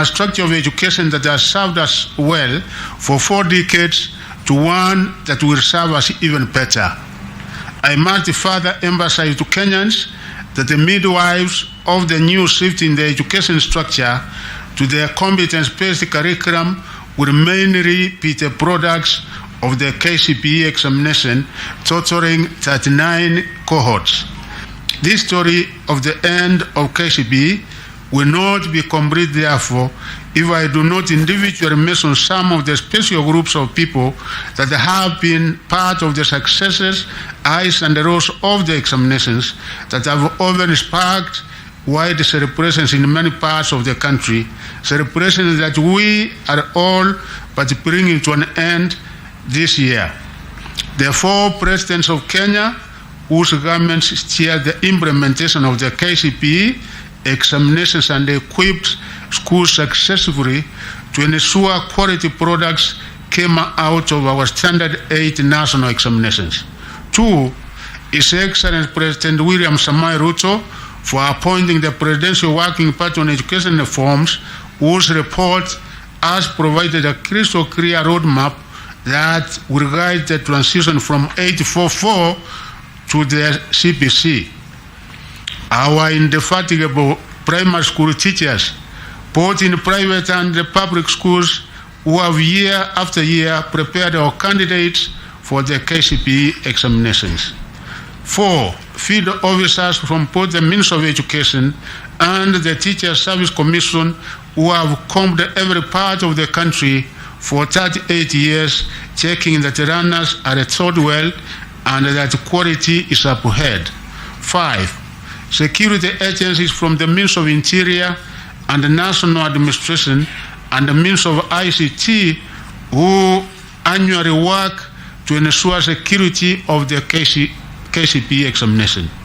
a structure of education that has served us well for 4 decades to one that will serve us even better. I must further emphasize to Kenyans that the midwives of the new shift in the education structure to their competence-based curriculum will mainly be the products of the Kcpe examination, totaling 39 cohorts. This story of the end of Kcpe will not be complete, therefore, if I do not individually mention some of the special groups of people that have been part of the successes, highs, and the lows of the examinations that have often sparked wide celebrations in many parts of the country, celebrations that we are all but bringing to an end this year. The 4 presidents of Kenya, whose governments steer the implementation of the Kcpe examinations and equipped schools successfully to ensure quality products came out of our Standard 8 national examinations. 2, His Excellency President William Samoei Ruto for appointing the Presidential Working Party on Education Reforms, whose report has provided a crystal clear roadmap that will guide the transition from 844 to the CPC. Our indefatigable primary school teachers, both in private and public schools, who have year after year prepared our candidates for the Kcpe examinations. 4, field officers from both the Ministry of Education and the Teacher Service Commission, who have combed every part of the country for 38 years, checking that the runners are taught well and that quality is upheld. 5, security agencies from the Ministry of Interior and the National Administration and the Ministry of ICT, who annually work to ensure security of the Kcpe examination.